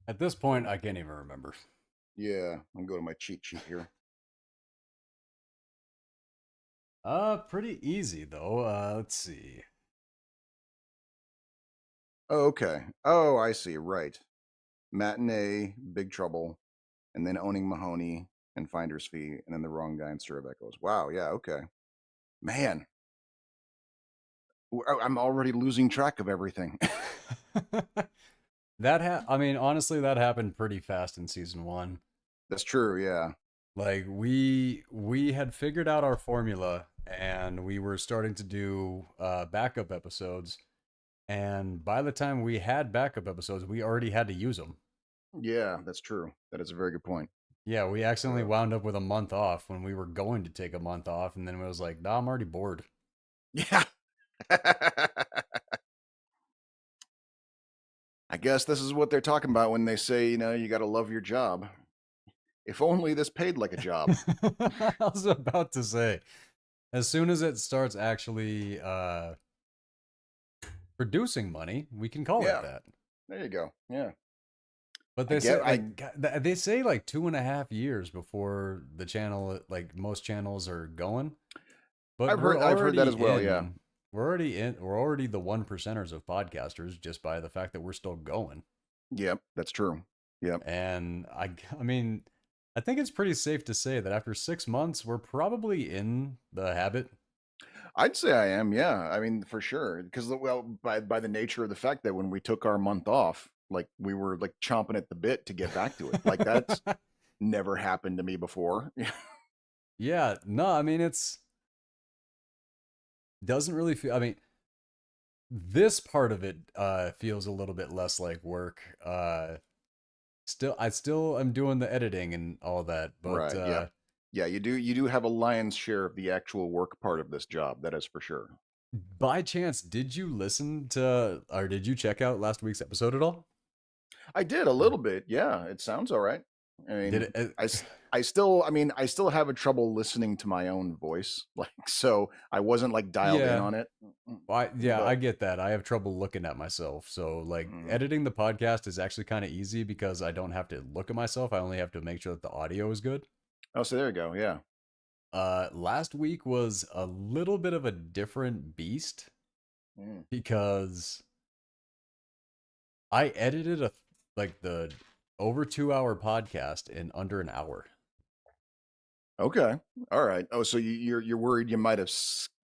At this point, I can't even remember. Yeah, I'm going to my cheat sheet here. Pretty easy though. Let's see. Oh, okay. Oh, I see. Right. Matinee, Big Trouble, and then Owning Mahoney and Finder's Fee, and then The Wrong Guy and Stir of Echoes. Wow. Yeah. Okay. Man, I'm already losing track of everything. I mean, honestly, that happened pretty fast in season one. That's true. Yeah. Like we had figured out our formula and we were starting to do backup episodes. And by the time we had backup episodes, we already had to use them. Yeah, that's true. That is a very good point. Yeah, we accidentally Uh, wound up with a month off when we were going to take a month off, and then it was like, nah, I'm already bored. yeah. I guess this is what they're talking about when they say, you got to love your job. If only this paid like a job. I was about to say, as soon as it starts actually producing money, we can call it Yeah, that. there you go. Yeah. But I they say get I they say like 2.5 years before the channel, like most channels are going. But I've heard that as well, yeah. we're already the one percenters of podcasters just by the fact that we're still going. Yep, that's true. Yep. And I mean, I think it's pretty safe to say that after 6 months, we're probably in the habit. I'd say I am, yeah. I mean, for sure. Because well, by the nature of the fact that when we took our month off, like we were like chomping at the bit to get back to it. Like that's never happened to me before. Yeah, no, I mean it's doesn't really feel. I mean, this part of it feels a little bit less like work. I still am doing the editing and all that, but Right, yeah. Yeah, you do have a lion's share of the actual work part of this job, that is for sure. by chance, did you listen to or did you check out last week's episode at all? I did a little bit. Yeah, it sounds all right. I Did mean, it? I still have a trouble listening to my own voice. Like, so I wasn't like dialed in Yeah, on it. yeah, I But get that. I have trouble looking at myself. So like mm, editing the podcast is actually kind of easy because I don't have to look at myself. I only have to make sure that the audio is good. oh, so there you go. Yeah. Last week was a little bit of a different beast Mm. because I edited like the over 2 hour podcast in under an hour. Okay. All right. Oh, so you're worried you might have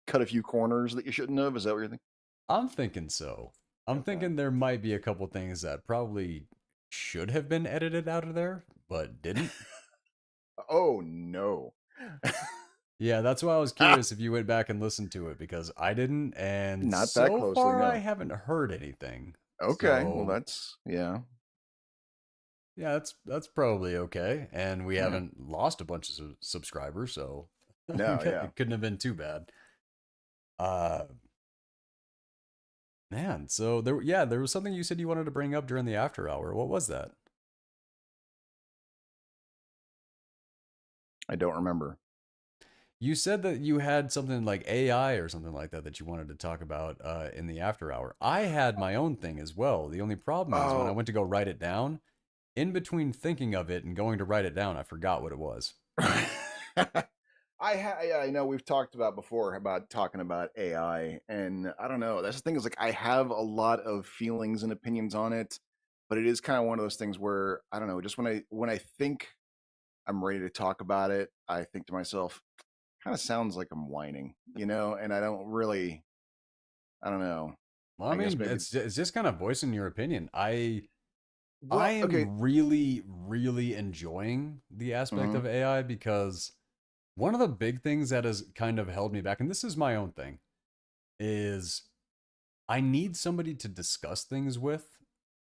cut a few corners that you shouldn't have? Is that what you're thinking? I'm thinking so. I'm Okay. thinking there might be a couple things that probably should have been edited out of there, but didn't. Oh no. Yeah, that's why I was Ah, curious if you went back and listened to it because I didn't, and not that so closely. far I No. haven't heard anything. Okay. Well, So that's yeah. yeah, that's probably okay, and we Yeah. haven't lost a bunch of subscribers, so No. Yeah. it couldn't have been too bad. Uh, Man, so there was something you said you wanted to bring up during the after hour. What was that? I don't remember. You said that you had something like AI or something like that that you wanted to talk about in the after hour. I had my own thing as well. The only problem is when I Oh. went to go write it down, in between thinking of it and going to write it down, I forgot what it was. Yeah, I know we've talked about before about talking about AI, and I don't know. That's the thing is like I have a lot of feelings and opinions on it, but it is kind of one of those things where I don't know. Just when I think I'm ready to talk about it, I think to myself, kind of sounds like I'm whining, and I don't really, I don't know. Well, I I guess mean, maybe. it's just kind of voicing your opinion. I Well, okay. am really enjoying the aspect Hmm. of AI because one of the big things that has kind of held me back, and this is my own thing, is I need somebody to discuss things with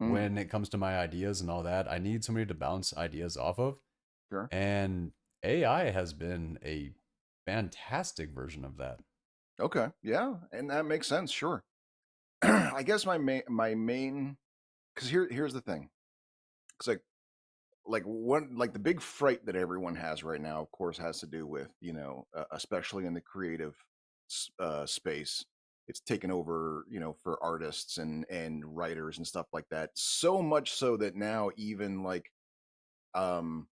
Mm, when it comes to my ideas and all that. I need somebody to bounce ideas off of. sure. And AI has been a fantastic version of that. Okay. Yeah, and that makes sense. Sure. I guess my main because here's the thing. Because like the big fright that everyone has right now, of course, has to do with especially in the creative space, it's taken over, for artists and writers and stuff like that. So much so that now even um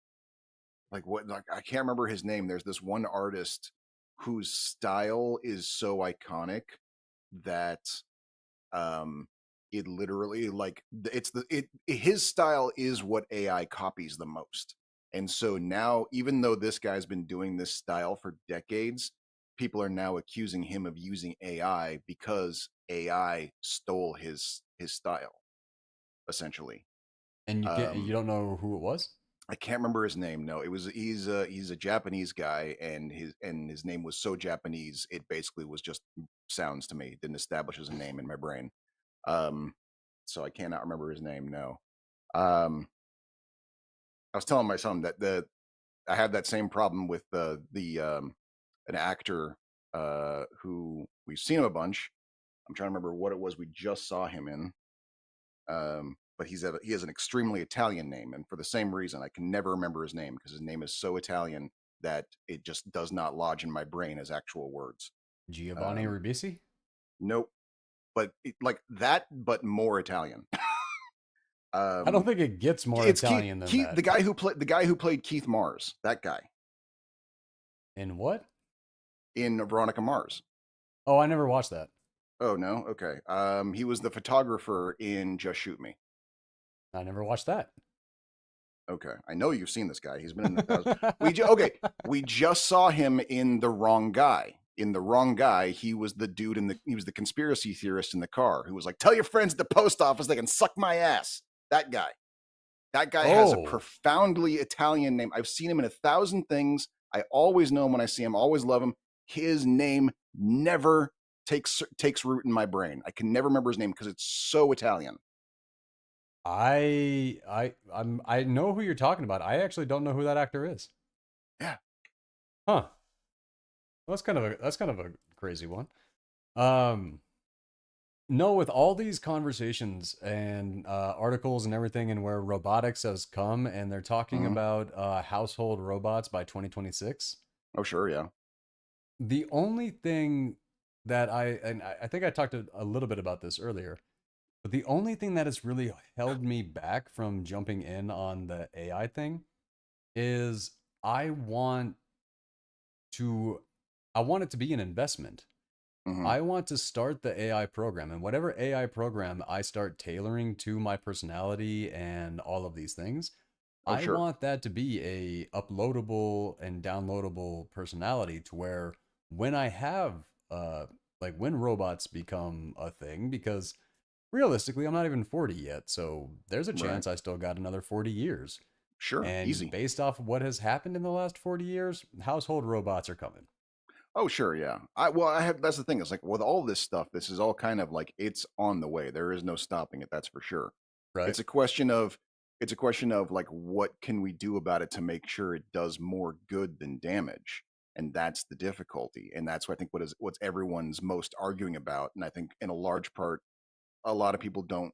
like I can't remember his name. There's this one artist whose style is so iconic that um it literally like it's his style is what AI copies the most. And so now, even though this guy's been doing this style for decades, people are now accusing him of using AI because AI stole his style, essentially. And you um don't know who it was? I can't remember his name. No, it was he's a Japanese guy, and his name was so Japanese it basically was just sounds to me. It didn't establish as a name in my brain. Um, so I cannot remember his name. No. Um, I was telling my son that I had that same problem with the an actor who we've seen him a bunch. I'm trying to remember what it was we just saw him in. But he has an extremely Italian name, and for the same reason, I can never remember his name because his name is so Italian that it just does not lodge in my brain as actual words. Giovanni Um, Ribisi? nope, but like that, but more Italian. I don't um, think it gets more it's Keith, Italian than Keith, that. the guy who played Keith Mars, that guy In what? in Veronica Mars. Oh, I never watched that. Oh no, okay. He was the photographer in Just Shoot Me. I never watched that. Okay, I know you've seen this guy. He's been in a thousand. Okay. We just saw him in The Wrong Guy. In The Wrong Guy, he was the dude he was the conspiracy theorist in the car who was like, "Tell your friends at the post office they can suck my ass." That guy. That guy has a Oh, profoundly Italian name. I've seen him in a thousand things. I always know him when I see him. Always love him. His name never takes root in my brain. I can never remember his name because it's so Italian. I know who you're talking about. I actually don't know who that actor is. Yeah. Huh. That's kind of a crazy one. Um, no, with all these conversations and articles and everything, and where robotics has come, and they're talking Hmm. about household robots by 2026. Oh, sure. Yeah. The only thing that I think I talked a little bit about this earlier, but the only thing that has really held me back from jumping in on the AI thing is I want to I want it to be an investment. Hmm. I want to start the AI program, and whatever AI program I start tailoring to my personality and all of these things, Oh, I sure. want that to be a uploadable and downloadable personality to where when I have like when robots become a thing, because realistically I'm not even 40 yet, so there's a Right. chance I still got another 40 years. Sure. And Easy. based off of what has happened in the last 40 years, household robots are coming, Oh, sure, yeah. I have that's the thing. It's like with all this stuff, this is all kind of like it's on the way. There is no stopping it, that's for sure. right? It's a question of like what can we do about it to make sure it does more good than damage? And that's the difficulty. And that's what I think what's everyone's most arguing about. And I think in a large part a lot of people don't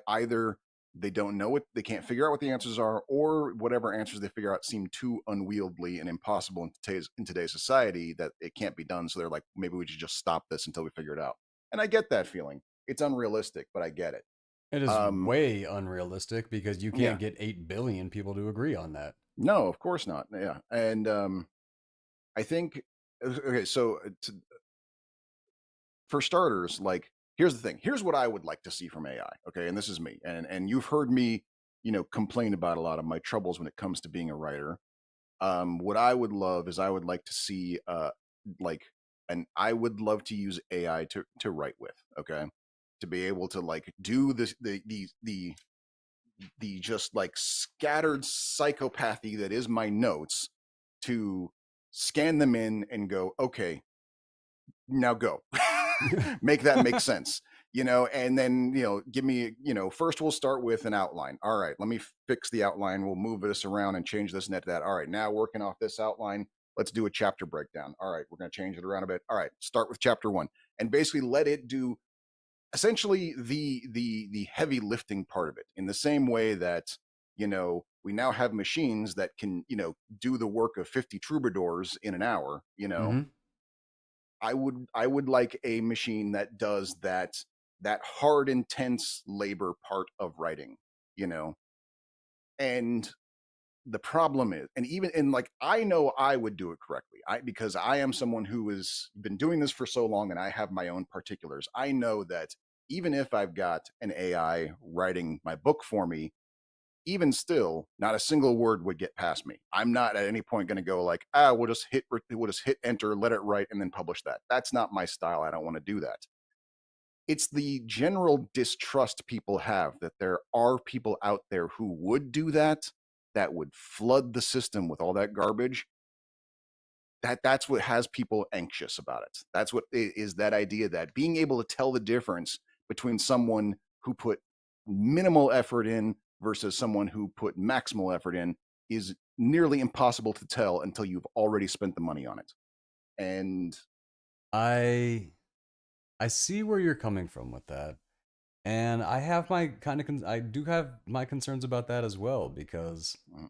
either they don't know what they can't figure out what the answers are, or whatever answers they figure out seem too unwieldy and impossible in today's society that it can't be done, so they're like, maybe we should just stop this until we figure it out. And I get that feeling. It's unrealistic, but I get it. It is um way unrealistic because you yeah, can't get 8 billion people to agree on that. no, of course not. Yeah. And I think okay, so for starters, like here's the thing. Here's what I would like to see from AI. Okay, and this is me. And you've heard me, complain about a lot of my troubles when it comes to being a writer. What I would love is I would like to see like and I would love to use AI to write with. Okay, to be able to like do this the just like scattered psychopathy that is my notes, to scan them in and go, okay, now go. Make that make sense, and then give me, first we'll start with an outline. All right, let me fix the outline, we'll move this around and change this and that. All right, now working off this outline, let's do a chapter breakdown. All right, we're going to change it around a bit. All right, start with chapter one, and basically let it do essentially the heavy lifting part of it, in the same way that we now have machines that can do the work of 50 troubadours in an hour. Hmm. I would like a machine that does that hard, intense labor part of writing, you know. And the problem is, and even and like I know I would do it correctly. Because I am someone who has been doing this for so long and I have my own particulars. I know that even if I've got an AI writing my book for me, even still, not a single word would get past me. I'm not at any point going to go like, we'll just hit enter, let it write, and then publish that. That's not my style. I don't want to do that. It's the general distrust people have that there are people out there who would do that, that would flood the system with all that garbage. That's what has people anxious about it. That's what is that idea that being able to tell the difference between someone who put minimal effort in versus someone who put maximal effort in is nearly impossible to tell until you've already spent the money on it. And I I see where you're coming from with that. And I have my I do have my concerns about that as well because mm,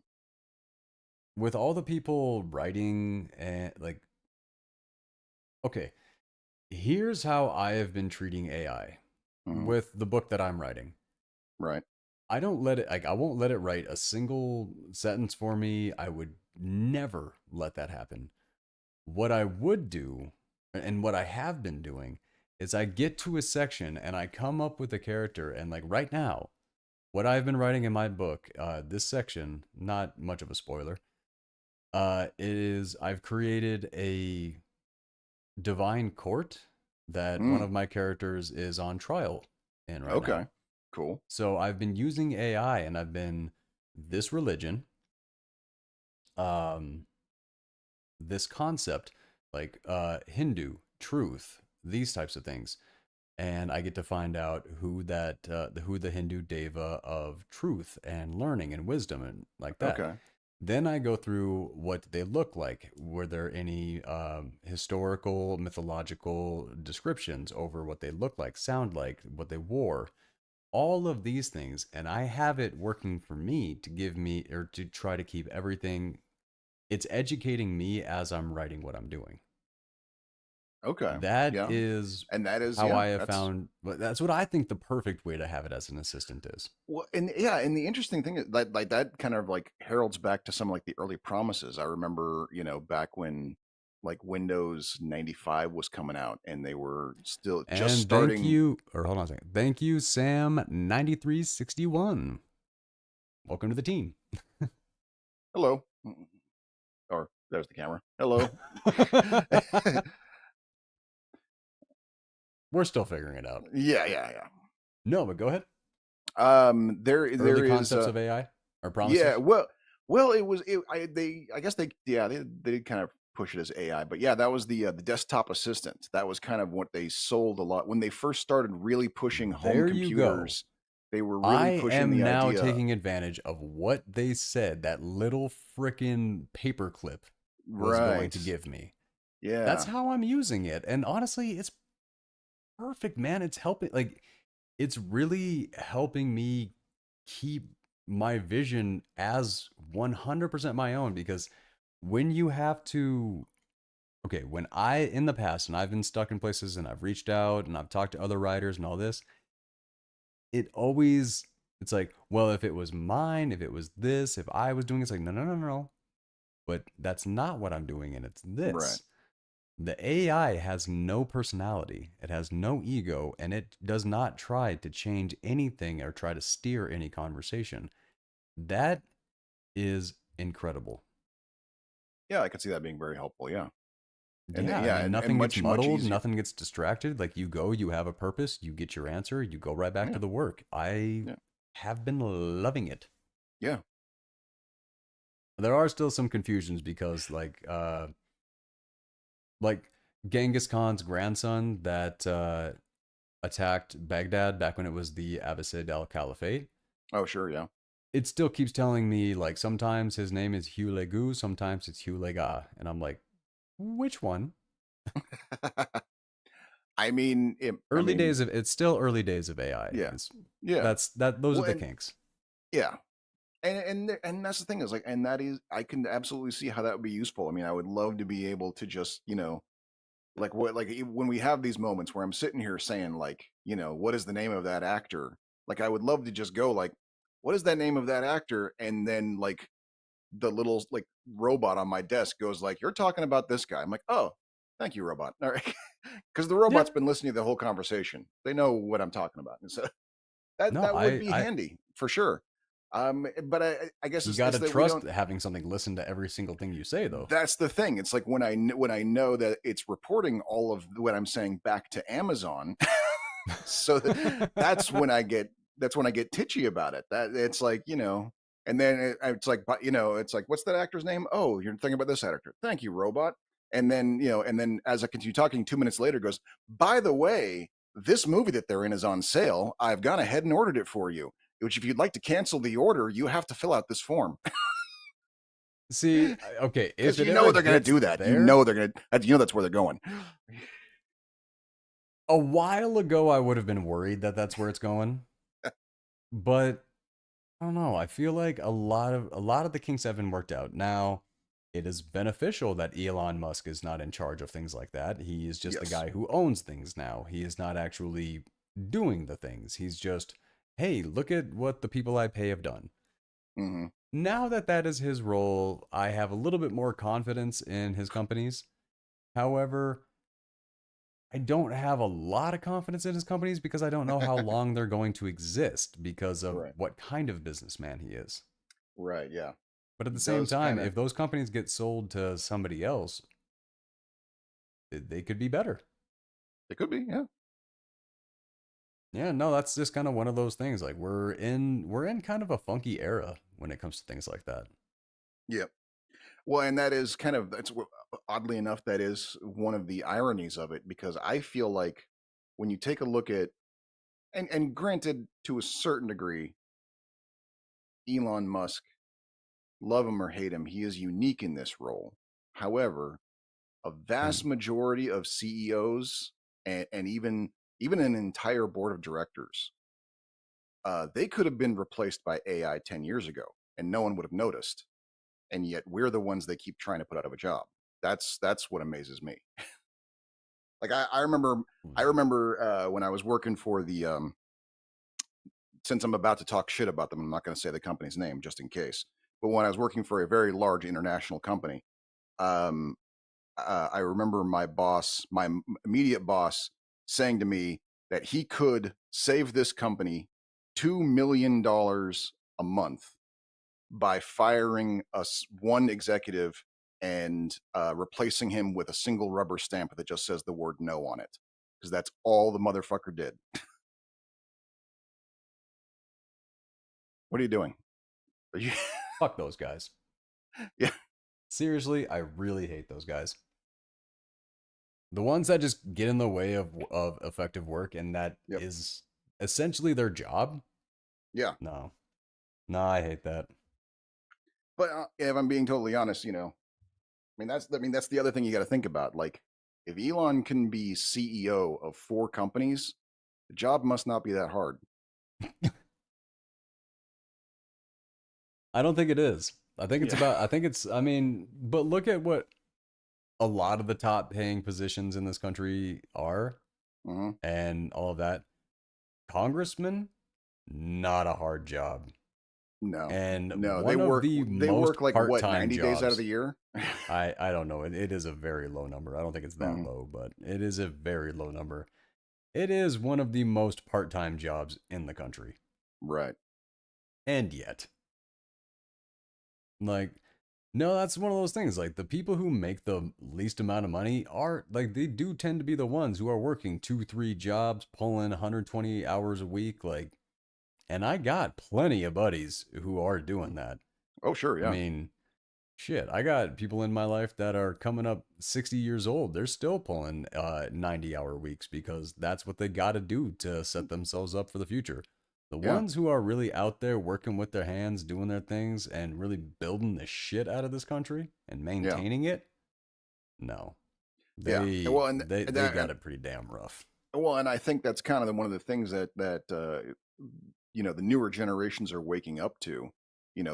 with all the people writing and like okay, here's how I have been treating AI mhm, with the book that I'm writing. right, I don't let it like I won't let it write a single sentence for me. I would never let that happen. What I would do and what I have been doing is I get to a section and I come up with a character and like right now, what I've been writing in my book, this section, not much of a spoiler, is I've created a divine court that one mm, of my characters is on trial in right okay, now. cool, So I've been using AI and I've been this religion, um, this concept, like Hindu, truth, these types of things. And I get to find out who the Hindu deva of truth and learning and wisdom and like that. okay, Then I go through what they look like. Were there any historical, mythological descriptions over what they look like, sound like, what they wore? All of these things, and I have it working for me to give me or to try to keep everything. It's educating me as I'm writing what I'm doing. okay, That yeah, is and that is, how yeah, I have that's found. That's what I think the perfect way to have it as an assistant is. well, and yeah, and the interesting thing is that like that kind of like heralds back to some like the early promises. I remember, back when like Windows 95 was coming out and they were still just And thank starting. you, or hold on a second. Thank you, Sam9361. Welcome to the team. Hello. Or there's the camera. Hello. We're still figuring it out. Yeah, yeah, No, but go ahead. yeah. There Early is concepts of AI or yeah, promises. well, it was I guess they did kind of push it as AI, but yeah, that was the desktop assistant. That was kind of what they sold a lot when they first started really pushing home There you go. computers. They were I really pushing am the now idea, taking advantage of what they said that little frickin' paperclip was going right? to give me. That's Yeah. how I'm using it. And honestly, it's perfect, man. It's helping, like, it's really helping me keep my vision as 100% my own because when you have to, okay, when I, in the past, and I've been stuck in places and I've reached out and I've talked to other writers and all this, it always, it's like, well, if it was mine, if it was this, if I was doing it, it's like, no, no, no, no, no. But that's not what I'm doing, and it's Right. this. The AI has no personality, it has no ego, and it does not try to change anything or try to steer any conversation. That is incredible. Yeah, I could see that being very helpful. Yeah. And Yeah, I yeah, mean, and nothing gets much muddled, easier. nothing gets distracted. Like you go, you have a purpose, you get your answer, you go right back Yeah. to the work. I Yeah. have been loving it. Yeah. There are still some confusions because like Genghis Khan's grandson that attacked Baghdad back when it was the Abbasid al Caliphate. Oh, sure, yeah. It still keeps telling me like sometimes his name is Hugh Legu, sometimes it's Hugh Lega, and I'm like, which one? I Early mean, days of it's still early days of AI. yeah. It's Yeah. those are Well, the and kinks. yeah. And that's the thing is like, and that is, I can absolutely see how that would be useful. I mean, I would love to be able to just, Like what? Like when we have these moments where I'm sitting here saying, like, what is the name of that actor? Like, I would love to just go, like, what is that name of that actor? And then like the little like robot on my desk goes like, "You're talking about this guy." I'm like, "Oh, thank you, robot." All right, because the Yeah. robot's been listening to the whole conversation. They know what I'm talking about, and so that No, that would I be I handy for sure. But I guess you it's gotta that we trust don't. having something listen to every single thing you say, though. That's the thing. It's like when I know that it's reporting all of what I'm saying back to Amazon, so that's when I get titchy about it. That it's like, and then it's like, but it's like, what's that actor's name? Oh, you're thinking about this actor. Thank you, robot. And then and then as I continue talking, 2 minutes later goes, by the way, this movie that they're in is on sale. I've gone ahead and ordered it for you. Which, if you'd like to cancel the order, you have to fill out this form. See, okay, if Because it ever they're going to gets do that. there, They're going to. That's where they're going. a while ago I would have been worried that that's where it's going, but I don't know. I feel like a lot of the kinks have been worked out. Now, it is beneficial that Elon Musk is not in charge of things like that. He is just the Yes. guy who owns things now. He is not actually doing the things. He's just, hey, look at what the people I pay have done. Hmm. Now that that is his role, I have a little bit more confidence in his companies. However, I don't have a lot of confidence in his companies because I don't know how long they're going to exist because of Right. what kind of businessman he is. Right. Yeah. But at the It same does time, kind of. if those companies get sold to somebody else, they could be better. It could be. Yeah. Yeah, no, that's just kind of one of those things. Like we're in kind of a funky era when it comes to things like that. Yeah. Well, and that is kind of oddly enough, that is one of the ironies of it, because I feel like when you take a look at, and granted to a certain degree, Elon Musk, love him or hate him, he is unique in this role. However, a vast And majority of CEOs, and even an entire board of directors, they could have been replaced by AI 10 years ago, and no one would have noticed. And yet we're the ones they keep trying to put out of a job. That's what amazes me. Like I remember when I was working for the since I'm about to talk shit about them, I'm not going to say the company's name just in case. But when I was working for a very large international company, um, I remember my boss, immediate boss, saying to me that he could save this company $2 million a month by firing us one executive and replacing him with a single rubber stamp that just says the word no on it, because that's all the motherfucker did. What are you doing? Are you? fuck those guys. Yeah. Seriously, I really hate those guys. The ones that just get in the way of effective work and that Yep. is essentially their job. Yeah. No. No, I hate that. But if I'm being totally honest, I mean that's the other thing you got to think about. Like, if Elon can be CEO of 4 companies, the job must not be that hard. I don't think it is. Yeah. I think it's, I mean, but look at what a lot of the top paying positions in this country are Hmm. and all of that. Congressman, not a hard job. No. And No, one of the they work most like part what, time 90 days out of jobs. the year? I don't know. It is a very low number. I don't think it's that Hmm. low, but it is a very low number. It is one of the most part time jobs in the country. Right. And yet, like, no, that's one of those things. Like, the people who make the least amount of money are, like, they do tend to be the ones who are working two, three jobs, pulling 120 hours a week. Like, and I got plenty of buddies who are doing that. Oh, sure. I Yeah. mean, shit, I got people in my life that are coming up 60 years old. They're still pulling 90-hour weeks because that's what they got to do to set themselves up for the future. The Yeah. ones who are really out there working with their hands, doing their things, and really building the shit out of this country and Yeah. maintaining it, no, Yeah. they Well, they and they that, got it pretty damn rough. and I think that's kind of one of the things that the newer generations are waking up to.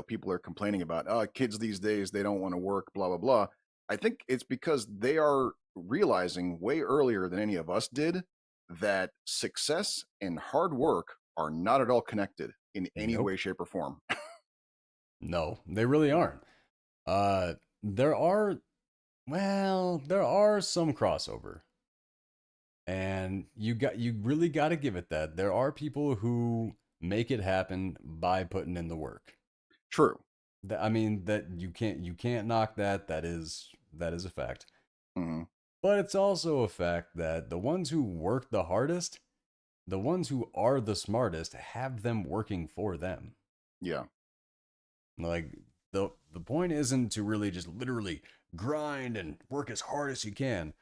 People are complaining about, oh, kids these days, they don't want to work, blah blah blah. I think it's because they are realizing way earlier than any of us did that success and hard work are not at all connected in any Nope. way, shape, or form. No, they really aren't. Uh, there are, well, there are some crossover. And you really got to give it that. There are people who make it happen by putting in the work. True. I mean that you can't knock that. That is a fact. Hmm. But it's also a fact that the ones who work the hardest, the ones who are the smartest, have them working for them. Yeah. Like the point isn't to really just literally grind and work as hard as you can.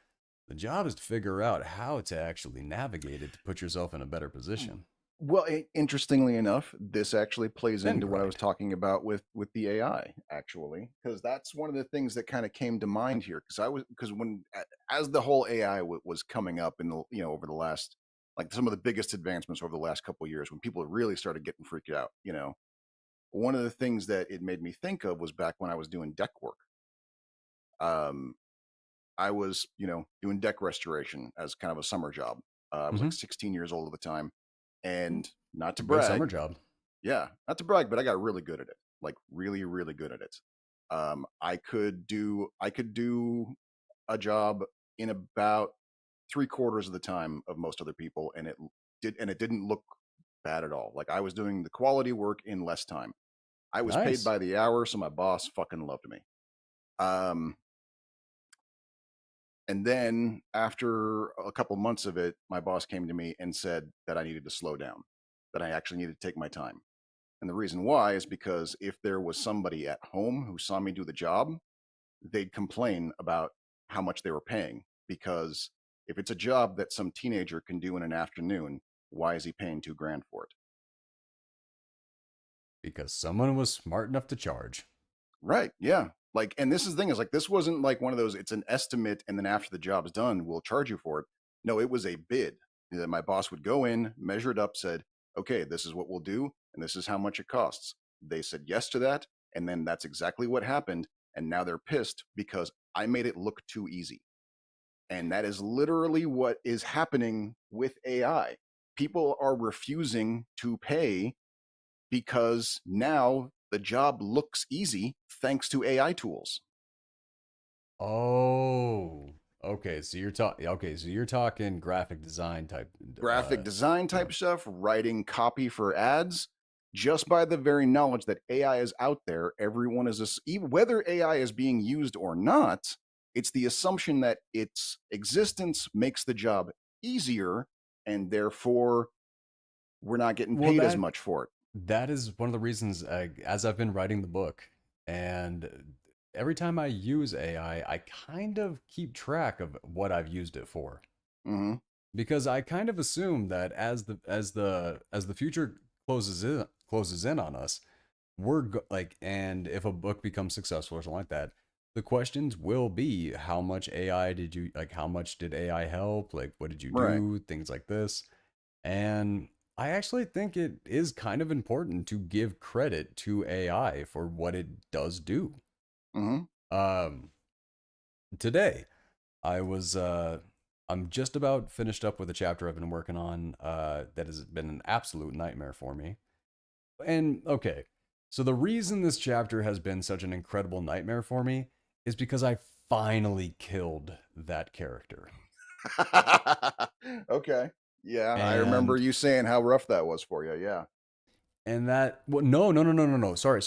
The job is to figure out how to actually navigate it to put yourself in a better position. Well, interestingly enough, this actually plays Then into what I was grind. talking about with the AI, actually, because that's one of the things that kind of came to mind here. Because when as the whole AI was coming up in the over the last, like, some of the biggest advancements over the last couple of years, when people really started getting freaked out, one of the things that it made me think of was back when I was doing deck work. Um, I was doing deck restoration as kind of a summer job. I was like Mm-hmm. 16 years old at the time, and not It's to a good summer brag, job. yeah, not to brag, but I got really good at it. Like, really, really good at it. I could do a job in about 3/4 of the time of most other people, and it didn't look bad at all. Like, I was doing the quality work in less time. I was paid Nice. by the hour, so my boss fucking loved me. Um, and then after a couple months of it, my boss came to me and said that I needed to slow down, that I actually needed to take my time. And the reason why is because if there was somebody at home who saw me do the job, they'd complain about how much they were paying. Because if it's a job that some teenager can do in an afternoon, why is he paying 2 grand for it? Because someone was smart enough to charge. Right. Yeah. Like, and this is the thing, is like, this wasn't like one of those, it's an estimate, and then after the job's done, we'll charge you for it. No, it was a bid that my boss would go in, measure it up, said, okay, this is what we'll do, and this is how much it costs. They said yes to that. And then that's exactly what happened. And now they're pissed because I made it look too easy. And that is literally what is happening with AI. People are refusing to pay because now the job looks easy thanks to AI tools. Oh, okay. So you're talking graphic design type. Graphic design Yeah. type stuff, writing copy for ads, just by the very knowledge that AI is out there, everyone is, whether AI is being used or not, it's the assumption that its existence makes the job easier, and therefore we're not getting Well, paid as that much for it. that is one of the reasons as I've been writing the book, and every time I use AI, I kind of keep track of what I've used it for. Hmm. Because I kind of assume that as the future closes in on us, and if a book becomes successful or something like that, the questions will be how much AI did you like, how much did AI help, like what did you Right. do, things like this. And I actually think it is kind of important to give credit to AI for what it does do. Hmm. Um, Today I was I'm just about finished up with a chapter I've been working on that has been an absolute nightmare for me. And okay, so the reason this chapter has been such an incredible nightmare for me is because I finally killed that character. Okay. Yeah, I remember And you saying how rough that was for you. Yeah. that well, no. Sorry.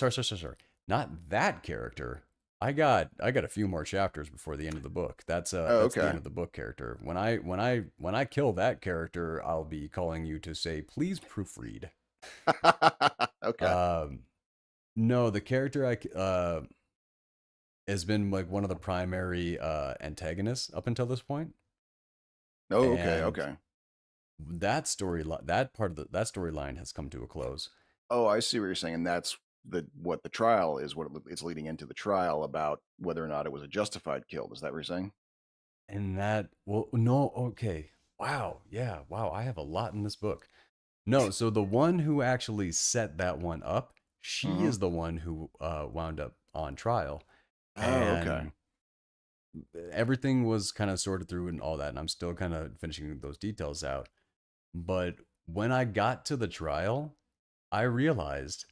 Not that character. I got a few more chapters before the end of the book. Oh, That's the end okay. of the book character. When I kill that character, I'll be calling you to say please proofread. Okay. Um no, the character has been like one of the primary antagonists up until this point, Oh, okay. and Okay. that storyline has come to a close. Oh, I see what you're saying. And that's what the trial is, it's leading into the trial about whether or not it was a justified kill. Is that what you're saying? And that, well, no, okay. Wow. Yeah. Wow. I have a lot in this book. No, so the one who actually set that one up, she Hmm. is the one who wound up on trial. Oh, And okay. everything was kind of sorted through and all that, and I'm still kind of finishing those details out. But when I got to the trial, I realized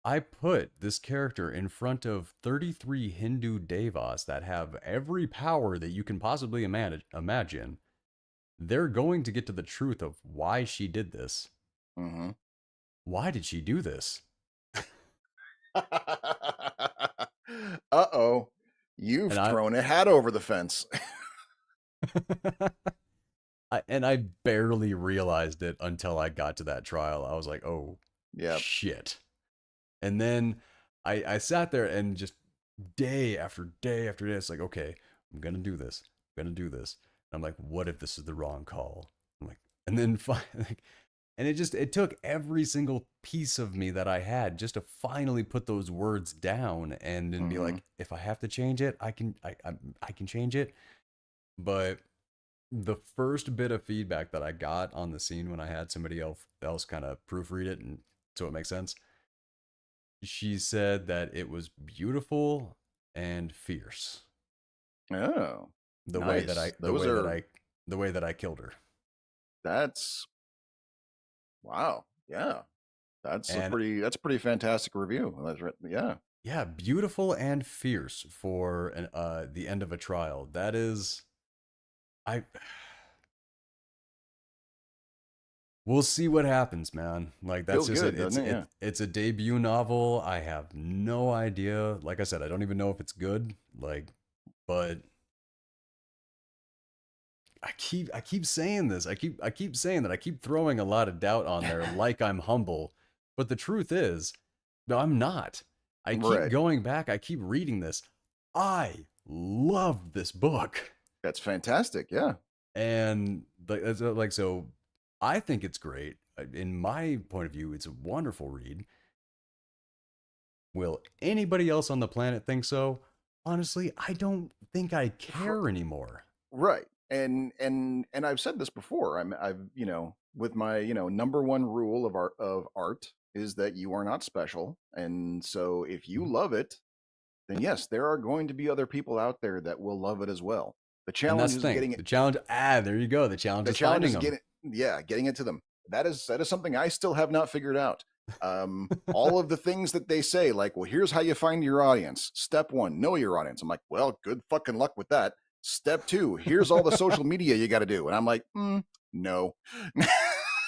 I put this character in front of 33 Hindu devas that have every power that you can possibly imagine. They're going to get to the truth of why she did this. Mm-hmm. Why did she do this? Uh-oh. You've And I thrown a hat over the fence. I barely realized it until I got to that trial. I was like, "Oh, Yep. shit." And then I sat there and just day after day after day, it's like, okay, I'm gonna do this. I'm gonna do this. And I'm like, what if this is the wrong call? I'm like, and then like, and it took every single piece of me that I had just to finally put those words down and then be Mm-hmm. like, if I have to change it, I can change it. But the first bit of feedback that I got on the scene when I had somebody else kind of proofread it and so it makes sense, she said that it was beautiful and fierce. Oh, The way that nice. I the way that I the way that I killed her. That's wow. Yeah. And That's a pretty fantastic review. That's right. Yeah. yeah, beautiful and fierce for the end of a trial. That is I we'll see what happens, man. Like that's Feels just it. good, doesn't it? Yeah. It's a debut novel. I have no idea. Like I said, I don't even know if it's good. Like, but I keep saying this. I keep saying that. I keep throwing a lot of doubt on there like I'm humble. But the truth is, no, I'm not. I keep Right. going back. I keep reading this. I love this book. That's fantastic. Yeah. And like so I think it's great. In my point of view, it's a wonderful read. Will anybody else on the planet think so? Honestly, I don't think I care anymore. Right. And I've said this before. I've, with my, number one rule of art is that you are not special. And so if you love it, then yes, there are going to be other people out there that will love it as well. The And challenge that's the is thing. getting it The challenge, there you go. The challenge the is challenge finding is them. getting it to them. That is something I still have not figured out. All of the things that they say, like, well, here's how you find your audience. Step one, know your audience. I'm like, well, good fucking luck with that. Step two, here's all the social media you got to do. And I'm like, no.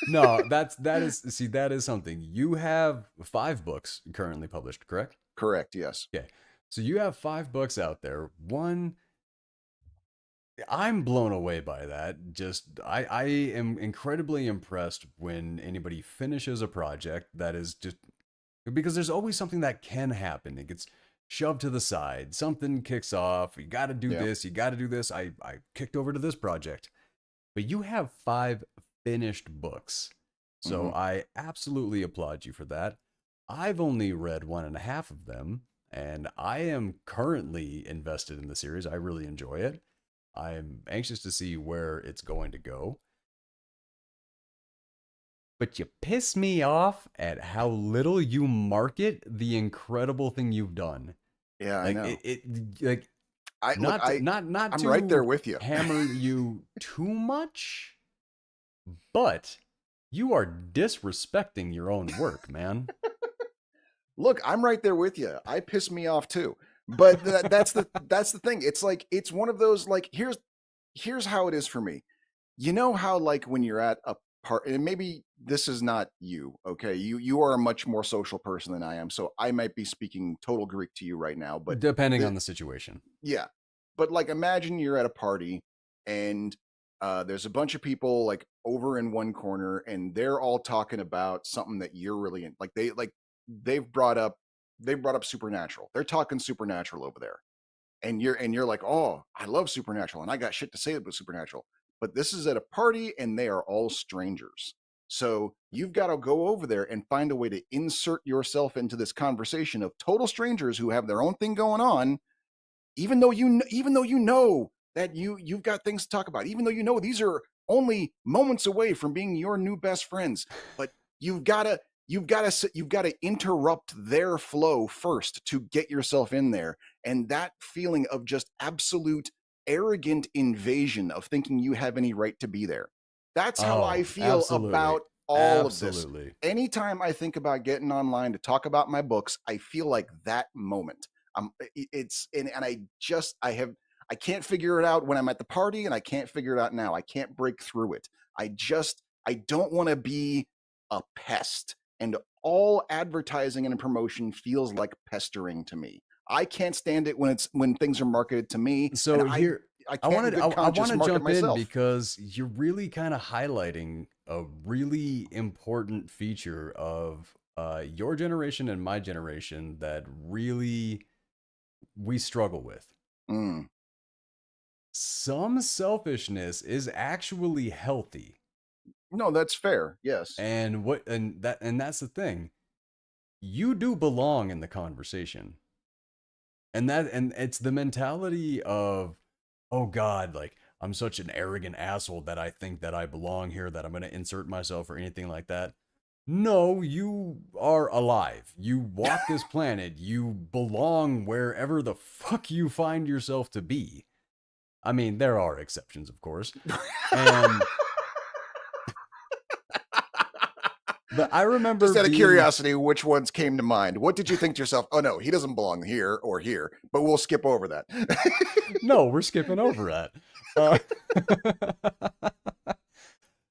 No, that is see that is something. You have 5 books currently published, correct? Correct. Yes. Okay. So you have 5 books out there. One, I'm blown away by that. Just I am incredibly impressed when anybody finishes a project that is just because there's always something that can happen. It gets shoved to the side. Something kicks off. You got to do Yeah. this. You got to do this. I kicked over to this project. But you have 5 finished books. So Hmm. I absolutely applaud you for that. I've only read 1.5 of them, and I am currently invested in the series. I really enjoy it. I'm anxious to see where it's going to go. But you piss me off at how little you market the incredible thing you've done. Yeah, I Like know. like I look, not I'm right there to with you. hammer you too much, but you are disrespecting your own work, man. Look, I'm right there with you. I piss me off too. But that's the thing. It's like it's one of those like here's how it is for me. You know how like when you're at a part, and maybe this is not you, okay? You are a much more social person than I am, so I might be speaking total Greek to you right now. But Depending the on the situation. yeah, but like imagine you're at a party and there's a bunch of people like over in one corner, and they're all talking about something that you're really in. They've brought up supernatural. They're talking supernatural over there, and you're like, oh, I love supernatural, and I got shit to say about supernatural. But this is at a party, and they are all strangers. So you've got to go over there and find a way to insert yourself into this conversation of total strangers who have their own thing going on, even though you know that you've got things to talk about, even though you know these are only moments away from being your new best friends, but you've got to interrupt their flow first to get yourself in there, And that feeling of just absolute arrogant invasion of thinking you have any right to be there. That's how I Oh, feel absolutely. about all of this. Absolutely. Anytime I think about getting online to talk about my books, I feel like that moment. It's and I can't figure it out when I'm at the party, and I can't figure it out now. I can't break through it. I don't want to be a pest, and all advertising and promotion feels like pestering to me. I can't stand it when things are marketed to me, and So here, I I can't in wanted good I want conscience to market jump in myself. because you're really kind of highlighting a really important feature of your generation and my generation that really we struggle with. Mm. Some selfishness is actually healthy. No, that's fair. Yes. And that's the thing. You do belong in the conversation. And it's the mentality of, oh God, like I'm such an arrogant asshole that I think that I belong here, that I'm going to insert myself or anything like that. No, you are alive. You walk this planet. You belong wherever the fuck you find yourself to be. I mean, there are exceptions, of course. And but I remember Just out of being curiosity, which ones came to mind? What did you think to yourself? Oh no, he doesn't belong here or here, but we'll skip over that. no, we're skipping over that. Uh,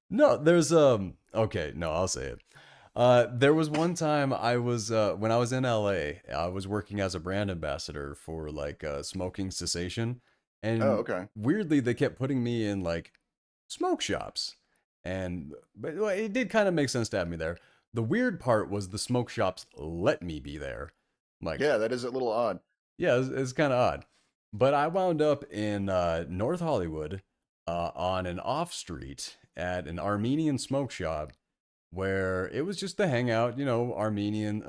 no, there's okay, no, I'll say it. There was one time I was when I was in LA, I was working as a brand ambassador for like smoking cessation, Oh, and okay. weirdly they kept putting me in like smoke shops, and but well, it did kind of make sense to have me there. The weird part was the smoke shops let me be there. Like, Yeah, that is a little odd. yeah, it's kind of odd. But I wound up in North Hollywood on an off street at an Armenian smoke shop where it was just the hangout, you know, Armenian.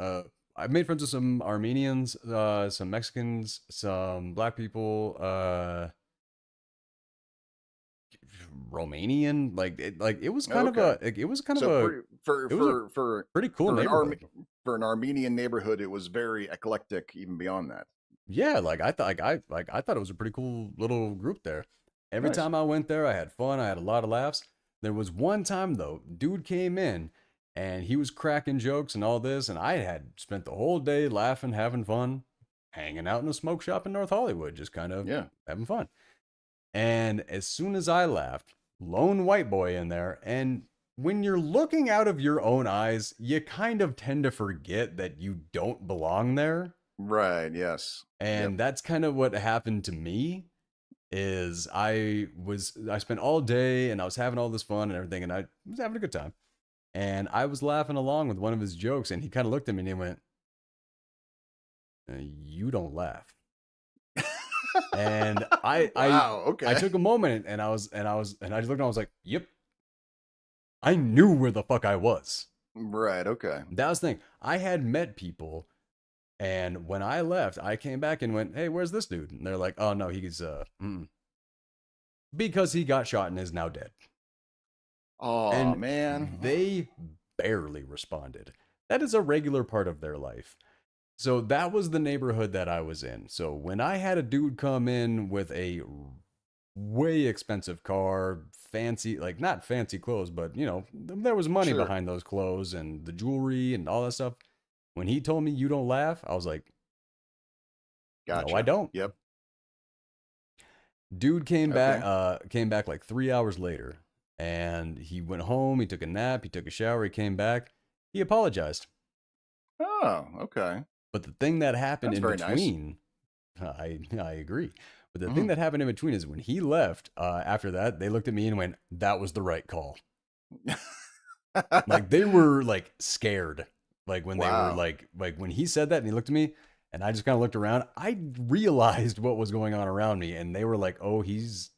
I made friends with some Armenians, some Mexicans, some black people, Romanian. Like it was kind of Okay. a, it was kind of So a, it was a for pretty cool an army neighborhood. for an Armenian neighborhood, it was very eclectic even beyond that. Yeah, like I thought, I thought it was a pretty cool little group there. Every Nice. time I went there, I had fun. I had a lot of laughs. There was one time though, dude came in and he was cracking jokes and all this, and I had spent the whole day laughing, having fun, hanging out in a smoke shop in North Hollywood, just kind of Yeah. having fun. And as soon as I laughed, lone white boy in there, and when you're looking out of your own eyes, you kind of tend to forget that you don't belong there. Right. Yes. Yep. And that's kind of what happened to me is I spent all day and I was having all this fun and everything, and I was having a good time. And I was laughing along with one of his jokes, and he kind of looked at me and he went, "You don't laugh." And Wow. I Okay. took a moment and I just looked and I was like, "Yep, I knew where the fuck I was." Right. Okay. That was the thing. I had met people, and when I left, I came back and went, "Hey, where's this dude?" And they're like, "Oh no, he's because he got shot and is now dead." Oh And man. they barely responded. That is a regular part of their life. So that was the neighborhood that I was in. So when I had a dude come in with a way expensive car, fancy, like not fancy clothes, but you know, there was money Sure. behind those clothes and the jewelry and all that stuff. When he told me you don't laugh, I was like, no, I Gotcha. don't. Yep. Dude Okay. came back like 3 hours later, and he went home, he took a nap, he took a shower, he came back, he apologized. Oh, okay. But the thing that happened That's in very nice. between, I agree. But the thing Mhm. that happened in between is when he left, after that, they looked at me and went, that was the right call. Like they were like scared. Like when they were Wow. like when he said that and he looked at me and I just kind of looked around, I realized what was going on around me, and they were like, "Oh, he's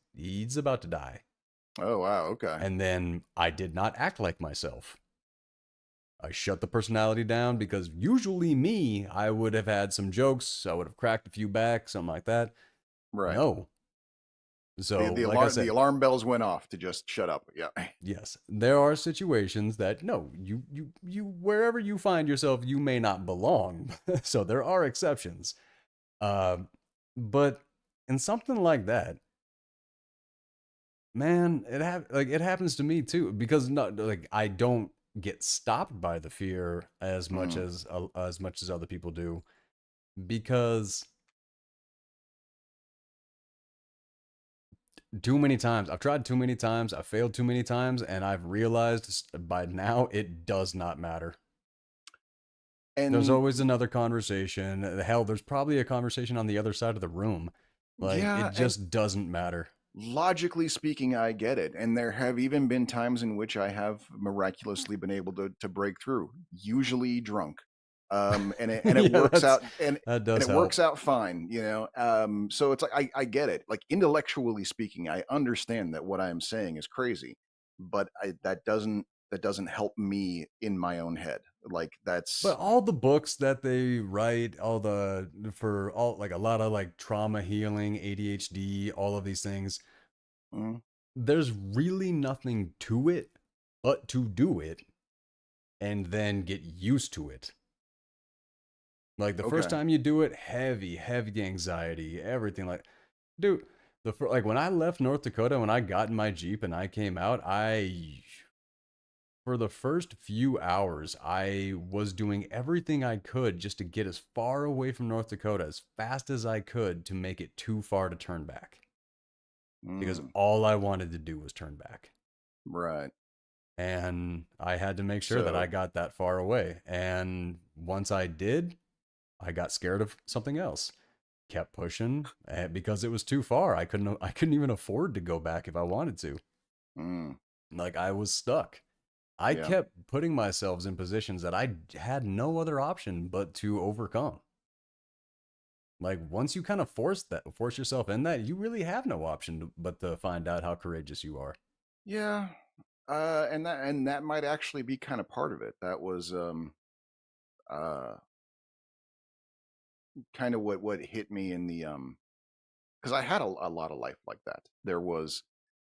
about to die." Oh, wow. Okay. And then I did not act like myself. I shut the personality down because usually me, I would have had some jokes, I would have cracked a few back, something like that. Right. No. So, like I The said, alarm bells went off to just shut up. Yeah. yes, there are situations that no, you wherever you find yourself, you may not belong. So there are exceptions. Uh, But in something like that, man, it happens to me too because not like I don't get stopped by the fear Mm. as much as other people do because too many times I've tried too many times, I've failed too many times, and I've realized by now it does not matter. There's And always another conversation. Hell, there's probably a conversation on the other side of the room. Like yeah, it and just doesn't matter. logically speaking, I get it. And there have even been times in which I have miraculously been able to break through, usually drunk. And it Yeah, works out that and does it works help. out fine, you know. So it's like I get it. Like intellectually speaking, I understand that what I am saying is crazy, but that doesn't help me in my own head. Like But that's all the books that they write, all the for all like a lot of like trauma healing, ADHD, all of these things, mm, there's really nothing to it but to do it and then get used to it. Like the first okay. time you do it, heavy anxiety, everything like dude, like when I left North Dakota, when I got in my Jeep and I came out, I for the first few hours, I was doing everything I could just to get as far away from North Dakota as fast as I could to make it too far to turn back. Because Mm, all I wanted to do was turn back. right. And I had to make sure that I So got that far away. And once I did, I got scared of something else. Kept pushing because it was too far. I couldn't even afford to go back if I wanted to. mm, Like I was stuck. I yeah. kept putting myself in positions that I had no other option but to overcome. Like once you kind of force yourself in that, you really have no option but to find out how courageous you are. Yeah. And that might actually be kind of part of it. That was uh kind of what hit me in the because I had a lot of life like that. There was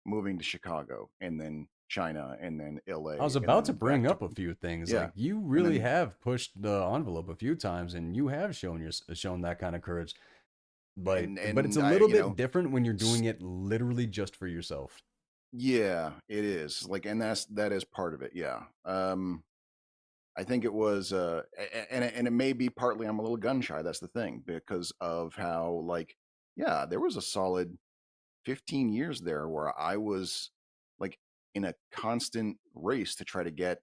moving to Chicago and then China and then I was LA and about to then bring back to up a few things. yeah. Like you And really then have pushed the envelope a few times, and you have shown that kind of courage. But it's a I little bit different when you're s- doing it literally just for yourself. yeah, it is. Like and that is part of it. Yeah. I think it was and it may be partly I'm a little gun shy, that's the thing, because of how like yeah, there was a solid 15 years there where I was like in a constant race to try to get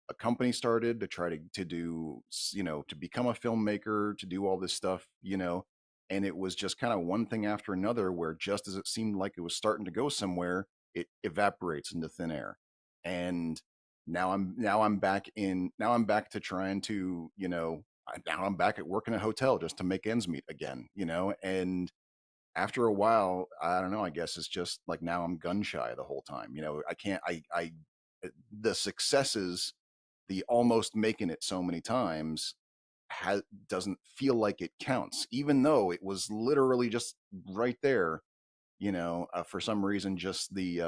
a company started, to try to do, you know, to become a filmmaker, to do all this stuff, you know. And it was just kind of one thing after another where just as it seemed like it was starting to go somewhere, it evaporates into thin air. And now I'm back to trying to, you know, now I'm back at work in a hotel just to make ends meet again, you know. And after a while, I don't know, I guess it's just like now I'm gun shy the whole time. You know, I can't I the successes, the almost making it so many times has doesn't feel like it counts, even though it was literally just right there, you know, for some reason just the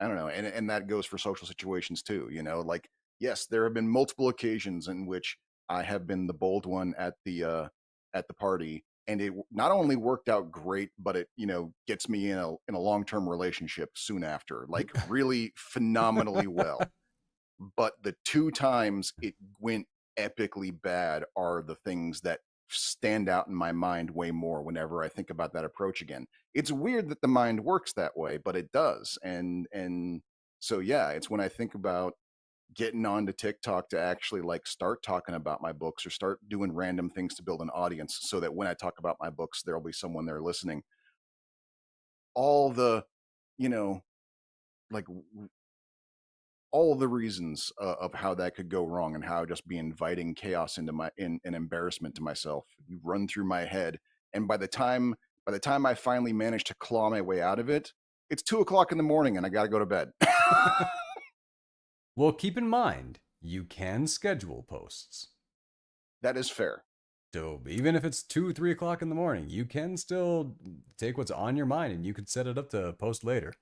I don't know, and that goes for social situations too, you know, like yes, there have been multiple occasions in which I have been the bold one at the party, and it not only worked out great, but it, you know, gets me in a long-term relationship soon after, like really phenomenally well. But the two times it went epically bad are the things that stand out in my mind way more whenever I think about that approach again. It's weird that the mind works that way, but it does. And so yeah, it's when I think about getting onto TikTok to actually like start talking about my books or start doing random things to build an audience so that when I talk about my books there'll be someone there listening. All the, you know, like all the reasons of how that could go wrong and how just be inviting chaos into my in an embarrassment to myself you run through my head. And by the time I finally manage to claw my way out of it, it's 2 o'clock in the morning and I gotta go to bed. Well, keep in mind, you can schedule posts. That is fair. So even if it's 2, 3 o'clock in the morning, you can still take what's on your mind and you can set it up to post later.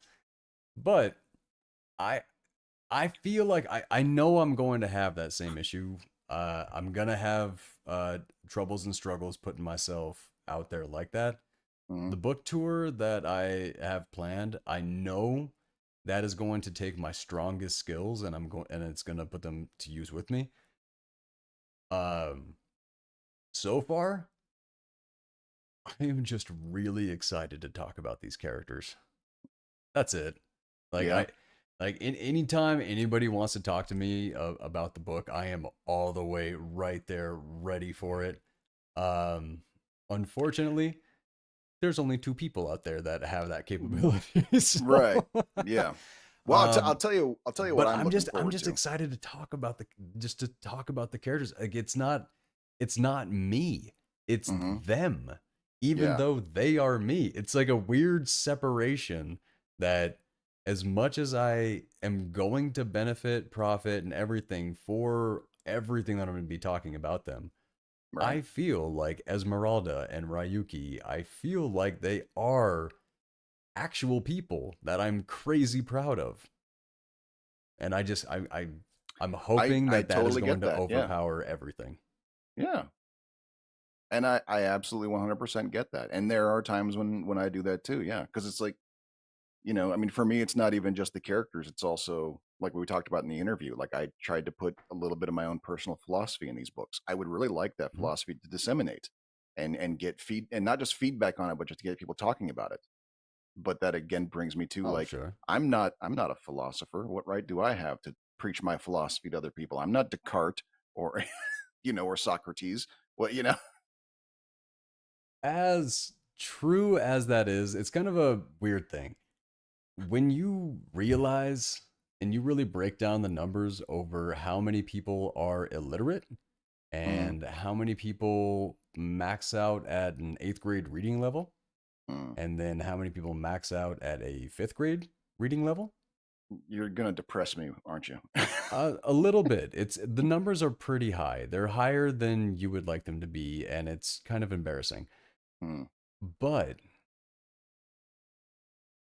But I I feel like I know I'm going to have that same issue I'm gonna have troubles and struggles putting myself out there like that. Hmm. The book tour that I have planned, I know that is going to take my strongest skills, and it's gonna put them to use with me. Um, so far, I am just really excited to talk about these characters. That's it. Like Yeah. I, anytime anybody wants to talk to me about the book, I am all the way right there, ready for it. Um, Unfortunately, there's only two people out there that have that capability. Right. So, Yeah. Well, I'll um, tell you. I'll tell you what but I'm looking I'm forward just to. excited to talk about the characters. Like it's not me. It's Hmm. them. Even Yeah. though they are me. It's like a weird separation that as much as I am going to benefit, profit, and everything for everything that I'm going to be talking about them, Right. I feel like Esmeralda and Ryuki, I feel like they are actual people that I'm crazy proud of. And I'm hoping I that that is totally going get to that. Yeah. overpower everything. Yeah. And I absolutely 100% get that. And there are times when I do that too. Yeah. Because it's like, I mean, for me, it's not even just the characters. It's also like we talked about in the interview. Like I tried to put a little bit of my own personal philosophy in these books. I would really like that Mhm. philosophy to disseminate and get and not just feedback on it, but just to get people talking about it. But that again brings me to Oh, like, sure. I'm not a philosopher. What right do I have to preach my philosophy to other people? I'm not Descartes or or Socrates. Well, As true as that is, it's kind of a weird thing. When you realize and you really break down the numbers over how many people are illiterate mm, and how many people max out at an eighth grade reading level, mm. and then how many people max out at a fifth grade reading level, You're gonna depress me, aren't you? a little bit. It's the numbers are pretty high. They're higher than you would like them to be, and it's kind of embarrassing. Mm, But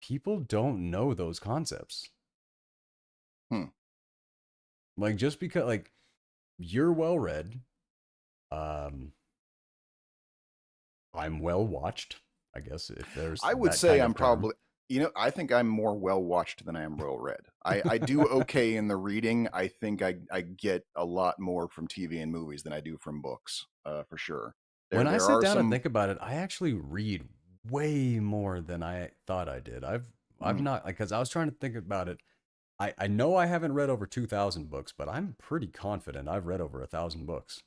people don't know those concepts. hmm. Like just because you're well read, um, I'm well watched. I guess if there's I would that say kind I'm of term. probably, I think I'm more well watched than I am well read. I do okay in the reading. I think I get a lot more from TV and movies than I do from books, for sure. There When I there sit are down and some. think about it, I actually read way more than I thought I did. I've Mm, not, like, because I was trying to think about it. I know I haven't read over 2,000 books, but I'm pretty confident I've read over 1,000 books.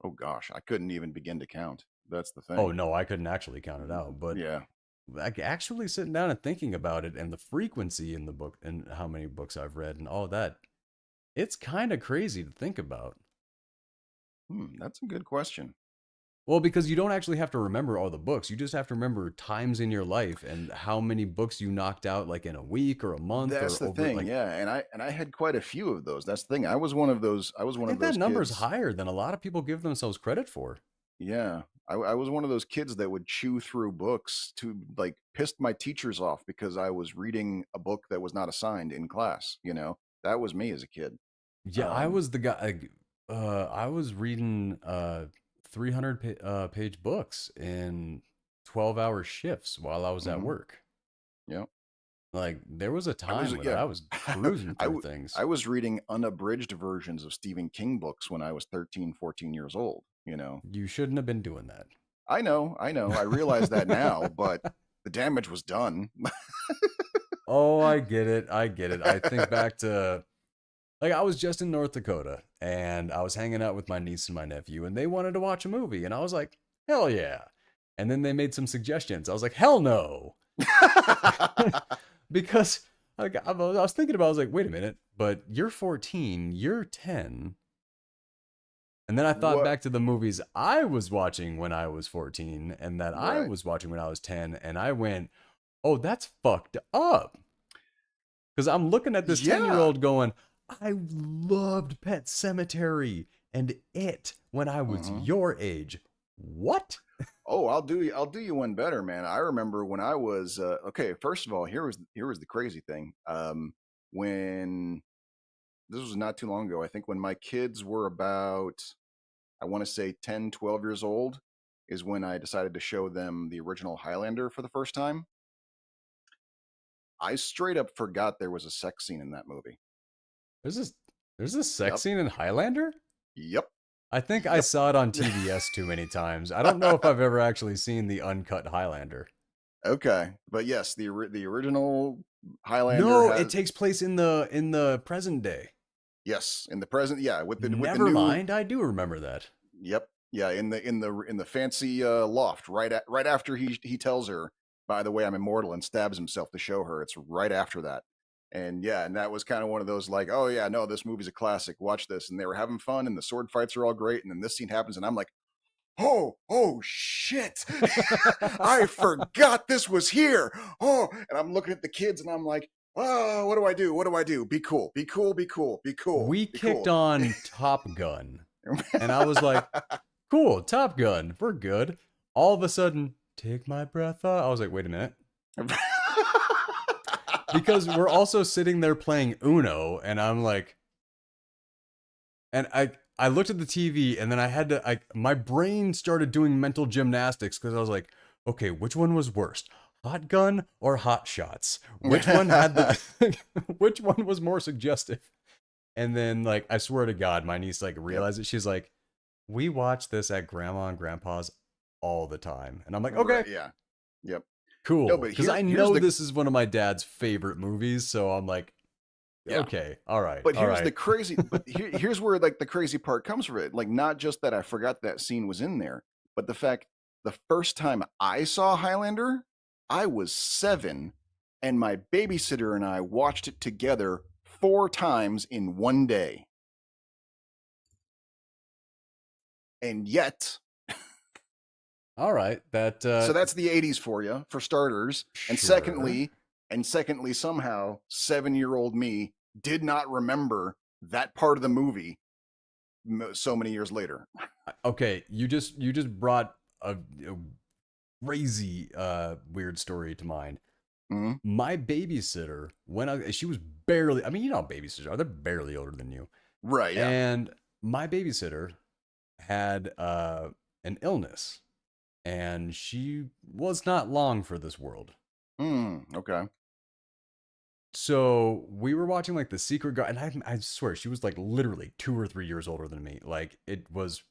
oh gosh, I couldn't even begin to count. That's the Oh thing. no, I couldn't actually count it out, but Yeah. like actually sitting down and thinking about it and the frequency in the book and how many books I've read and all that, it's kind of crazy to think about. That's a good question. Well, because you don't actually have to remember all the books. You just have to remember times in your life and how many books you knocked out like in a week or a month That's or the over thing. like Yeah, and I had quite a few of those. That's the thing. I was one of those. I was I one of think that those number's kids. higher than a lot of people give themselves credit for. Yeah, I was one of those kids that would chew through books to like pissed my teachers off because I was reading a book that was not assigned in class. That was me as a kid. Yeah, I Um, was the guy I was reading 300 page books in 12-hour shifts while I was at mhm, work. yeah, Like there was a I was time when yeah, I was cruising I through w- things. I was reading unabridged versions of Stephen King books when I was 13, 14 years old. You shouldn't have been doing that. I know, I realize that now, but the damage was done. Oh, I get it. I get it. I think back to like I was just in North Dakota and I was hanging out with my niece and my nephew and they wanted to watch a movie and I was like, "Hell yeah." And then they made some suggestions. I was like, "Hell no." Because like, I was thinking about I was like, "Wait a minute, but you're 14, you're 10." And then I thought What? back to the movies I was watching when I was 14 and that I Right. was watching when I was 10 and I went, "Oh, that's fucked up." Because I'm looking at this 10-year Yeah. old going, I loved Pet Cemetery and it when I was Hmm. your age. What? Oh, I'll do you one better, man. I remember when I was okay. First of all, here was the crazy thing. When this was not too long ago. I think when my kids were about, I want to say 10, 12 years old, is when I decided to show them the original Highlander for the first time. I straight up forgot there was a sex scene in that movie. There's this there's a sex Yep. scene in Highlander? Yep. I think I Yep. saw it on TBS too many times. I don't know if I've ever actually seen the uncut Highlander. Okay. But yes, the original Highlander No, it has, takes place in the present day. yes, in the present, yeah, with the Never new, mind, I do remember that. yep, yeah, in the fancy loft, right after he tells her, by the way, I'm immortal, and stabs himself to show her. It's right after that. And yeah, and that was kind of one of those like, oh yeah, no, this movie's a classic. Watch this. And they were having fun, and the sword fights are all great. And then this scene happens, and I'm like, oh shit. I forgot this was here. Oh, and I'm looking at the kids and I'm like, oh, what do I do? What do I do? Be cool, be cool, be cool, be cool, We be kicked cool. on Top Gun, and I was like, cool, Top Gun, we're good. All of a sudden, take my breath out. I was like, wait a minute. Because we're also sitting there playing Uno, and I'm like, and I looked at the TV, and then I had to, my brain started doing mental gymnastics because I was like, okay, which one was worst? Hot Gun or Hot Shots? Which one had the, which one was more suggestive? And then, like, I swear to God, my niece, like, Yep. realized it. She's like, we watch this at Grandma and Grandpa's all the time. And I'm like, okay, Right. Yeah. Yep. No, cool. but Because I here's know the this is one of my dad's favorite movies. So I'm like, yeah. okay, all right, But all here's the right. crazy. But here's where like the crazy part comes from it. Like not just that I forgot that scene was in there, but the fact the first time I saw Highlander, I was 7, and my babysitter and I watched it together 4 times in one day. And yet, All right. That, so that's the 80s for you, for starters. sure. And secondly, somehow 7-year-old me did not remember that part of the movie so many years later. Okay. You just brought a crazy, weird story to mind. Mhm. My babysitter, she was barely, I mean, you know how babysitters are, they're barely older than you. Right, yeah. And my babysitter had an illness, and she was not long for this world. Okay. So we were watching like The Secret Garden, and I swear she was like literally 2 or 3 years older than me. Like it was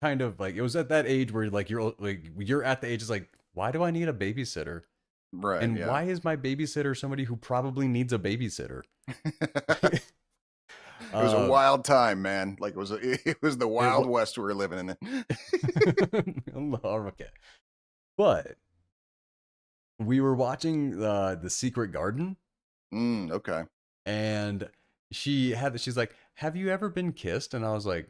kind of like it was at that age where like you're at the age is like, why do I need a babysitter? Right, And yeah. why is my babysitter somebody who probably needs a babysitter? It was a um, wild time, man. Like it was the it Wild was West we were living in. okay, but we were watching The Secret Garden, Okay. and she's like, "Have you ever been kissed?" And I was like,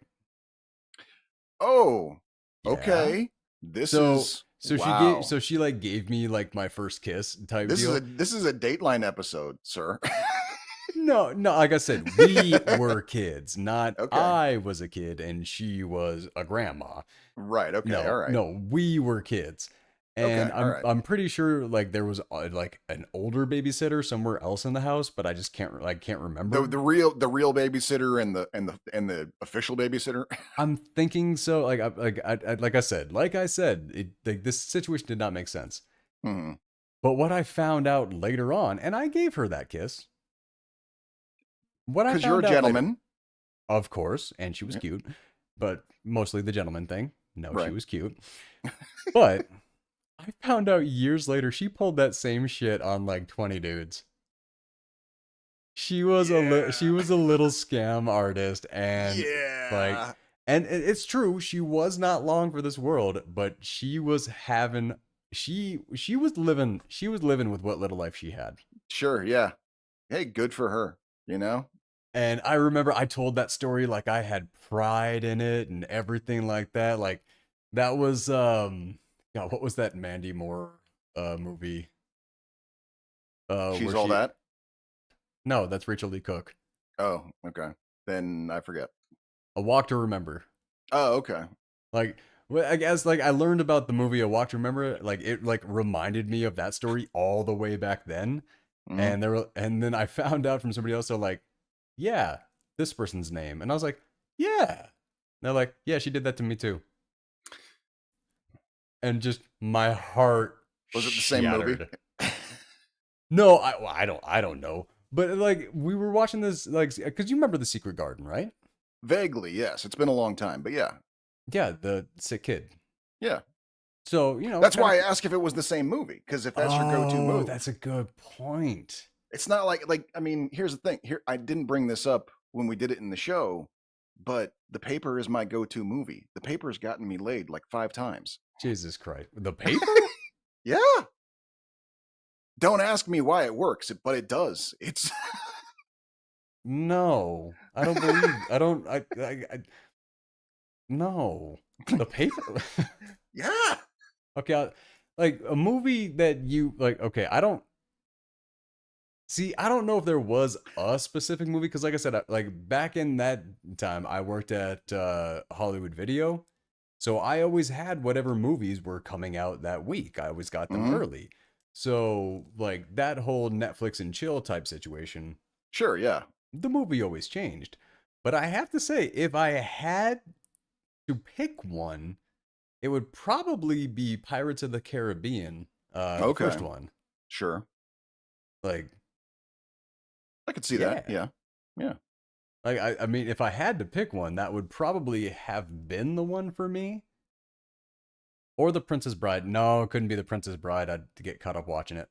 Oh, "Yeah." okay. This So is so she gave wow. so she like gave me like my first kiss type deal. This is a Dateline episode, sir. No, no, like I said, we were kids, not Okay. I was a kid and she was a grandma. Right. Okay. All No, right. no, we were kids. And Okay. All I'm right. I'm pretty sure like there was like an older babysitter somewhere else in the house, but I just can't remember. The real babysitter and the official babysitter. I'm thinking so like I said, this situation did not make sense. Hmm. But what I found out later on, and I gave her that kiss. What I Because you're a found out later, gentleman. of course, and she was Yeah, cute, but mostly the gentleman thing. No, she right. was cute. But I found out years later she pulled that same shit on like 20 dudes. She Yeah. was a little scam artist, and like Yeah. and it's true, she was not long for this world, but she was having she was living with what little life she had. Sure. Yeah. Hey, good for her. You know. And I remember I told that story like I had pride in it and everything like that. Like that was God, what was that Mandy Moore movie? She's Where all she that. No, that's Rachel Lee Cook. Oh, okay. Then I forget. A Walk to Remember. Oh, okay. Like well, I guess like I learned about the movie A Walk to Remember, like it like reminded me of that story all the way back then. Hmm. And then I found out from somebody else, so like, yeah. this person's name?" And I was like, "Yeah." And they're like, "Yeah, she did that to me too." And just my heart Was it the same movie? shattered. No, I don't know. But like we were watching this, like, because you remember The Secret Garden, right? Vaguely, yes. It's been a long time, but yeah. Yeah, the sick kid. Yeah. So That's kind why of. I ask if it was the same movie, because if that's your go-to Oh, move, that's a good point. it's not like I mean, here's the thing. Here, I didn't bring this up when we did it in the show, but The Paper is my go-to movie. The Paper's gotten me laid like 5 times. Jesus Christ, The Paper? Yeah. Don't ask me why it works, but it does. It's No, I don't believe. I don't. No, The Paper. yeah. Okay, like a movie that you like. Okay, I don't see. I don't know if there was a specific movie because, like I said, like back in that time, I worked at Hollywood Video, so I always had whatever movies were coming out that week. I always got them Hmm. early. So like that whole Netflix and chill type situation, Sure, yeah. the movie always changed. But I have to say, if I had to pick one, it would probably be Pirates of the Caribbean, the Okay. first one. Sure. Like, I could see that. yeah. Yeah. Yeah. Like, I mean, if I had to pick one, that would probably have been the one for me. Or The Princess Bride. No, it couldn't be The Princess Bride. I'd get caught up watching it.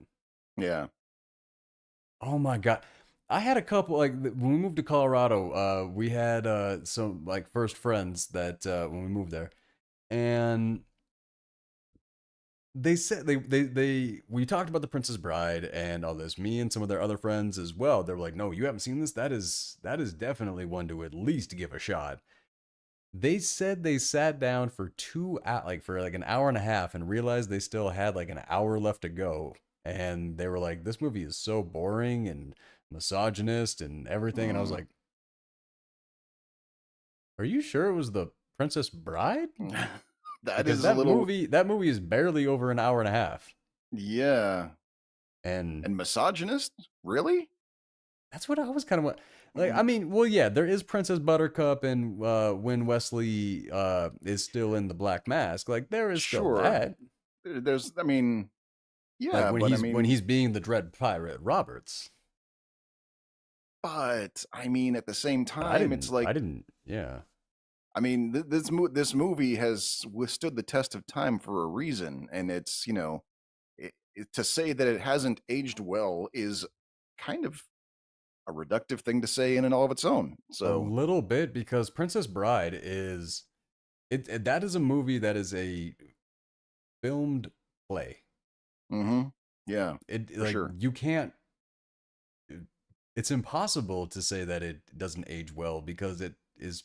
Yeah. Oh my God. I had a couple, like, when we moved to Colorado, we had some, like, first friends that, when we moved there. And they said we talked about The Princess Bride and all this. Me and some of their other friends as well. They were like, "No, you haven't seen this. That is definitely one to at least give a shot." They said they sat down for for like an hour and a half and realized they still had like an hour left to go. And they were like, "This movie is so boring and misogynist and everything." And I was Mm. like, "Are you sure it was The Princess Bride?" That Because is a little, that movie is barely over an hour and a half. yeah. And And misogynist? Really? that's what I was kind of like. Mm, I mean, well, yeah, there is Princess Buttercup, and when Wesley is still in the Black Mask, like there is still sure. that. There's, I mean, Like yeah, when but I he's mean, being the Dread Pirate Roberts. at the same But time, it's like, I didn't, yeah. I mean, this movie has withstood the test of time for a reason, and it's, to say that it hasn't aged well is kind of a reductive thing to say in and all of its own. A So, little bit because Princess Bride is that is a movie that is a filmed play. hmm, yeah, It for like sure. you can't. It's impossible to say that it doesn't age well because it is.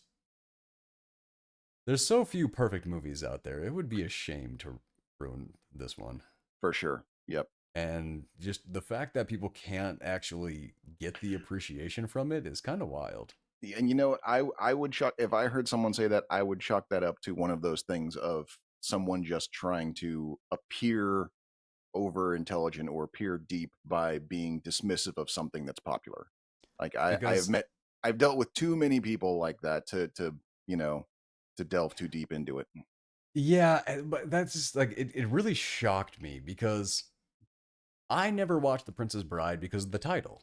There's so few perfect movies out there. It would be a shame to ruin this one. For sure. Yep. And just the fact that people can't actually get the appreciation from it is kind of wild. And you know what? I would chalk, if I heard someone say that, I would chalk that up to one of those things of someone just trying to appear over intelligent or appear deep by being dismissive of something that's popular. Like Because I've dealt with too many people like that to you know to delve too deep into it. yeah, but that's just like it really shocked me because I never watched The Princess Bride because of the title.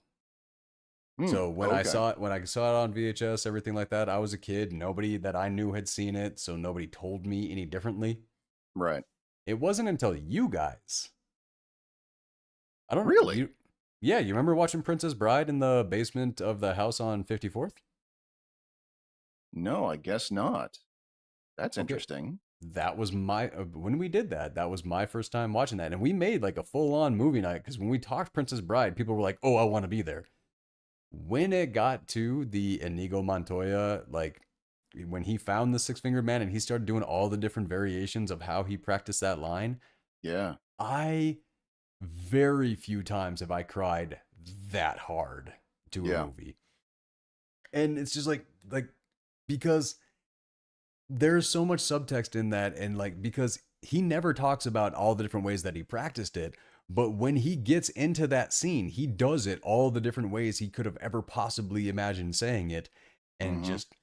Hmm. So Okay. when I saw it on VHS, everything like that, I was a kid. Nobody that I knew had seen it, so nobody told me any differently. Right. It wasn't until you guys. I don't Really? you Yeah, you remember watching Princess Bride in the basement of the house on 54th? No, I guess not. That's Okay. interesting. That was my when we did that. That was my first time watching that, and we made like a full-on movie night because when we talked Princess Bride, people were like, "Oh, I want to be there." When it got to the Inigo Montoya, like when he found the six-fingered man and he started doing all the different variations of how he practiced that line, Yeah. I very few times have I cried that hard to a Yeah. movie. And it's just like because there's so much subtext in that, and like because he never talks about all the different ways that he practiced it, but when he gets into that scene he does it all the different ways he could have ever possibly imagined saying it, and Mm-hmm. just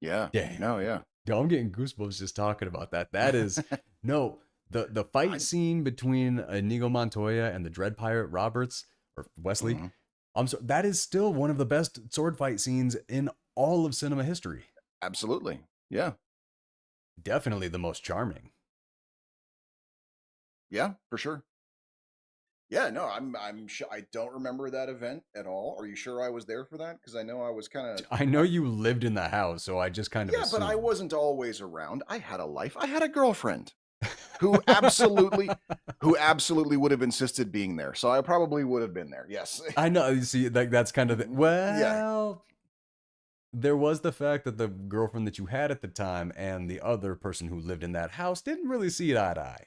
Yeah. damn. No, yeah. Yo, I'm getting goosebumps just talking about that. That is no the fight I, scene between Inigo Montoya and the Dread Pirate Roberts or Wesley. mhm. I'm so that is still one of the best sword fight scenes in all of cinema history. Absolutely. Yeah. Definitely the most charming. Yeah, for sure. Yeah, no, I'm sure I don't remember that event at all. Are you sure I was there for that? Because I know I was kind of I know you lived in the house, so I just kind of yeah, but I assumed. wasn't always around. I had a life. I had a girlfriend who absolutely would have insisted being there. So I probably would have been there. Yes. I know. You see, like that's kind of the, Yeah, well. There was the fact that the girlfriend that you had at the time and the other person who lived in that house didn't really see eye to eye.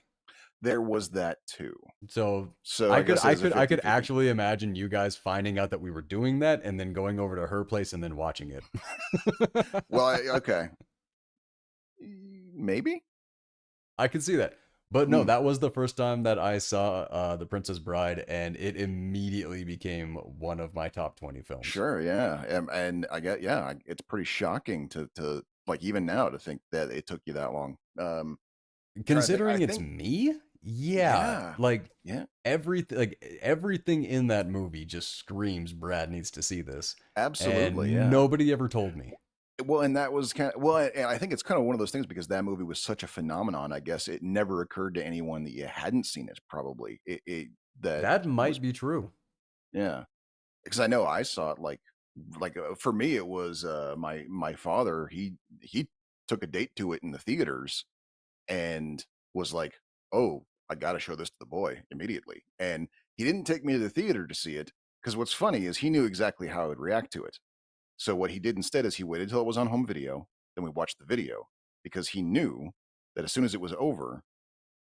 there was that too. So So I I could guess it I was a could I could 50-50. actually imagine you guys finding out that we were doing that and then going over to her place and then watching it. Well, okay. Maybe? I could see that. But no, Hmm. that was the first time that I saw The Princess Bride, and it immediately became one of my top 20 films. Sure, yeah. And I get yeah, it's pretty shocking to like even now to think that it took you that long. Trying to think. I Considering it's think me, yeah, yeah. like Yeah, everything in that movie just screams Brad needs to see this, absolutely. and Yeah. nobody ever told me. Well, and that was kind of well, and I think it's kind of one of those things because that movie was such a phenomenon. I guess it never occurred to anyone that you hadn't seen it. Probably it that That was might be true. yeah. Because I know I saw it for me it was my father he took a date to it in the theaters and was like, "Oh, I got to show this to the boy immediately." And he didn't take me to the theater to see it because what's funny is he knew exactly how I would react to it. So what he did instead is he waited till it was on home video, then we watched the video because he knew that as soon as it was over,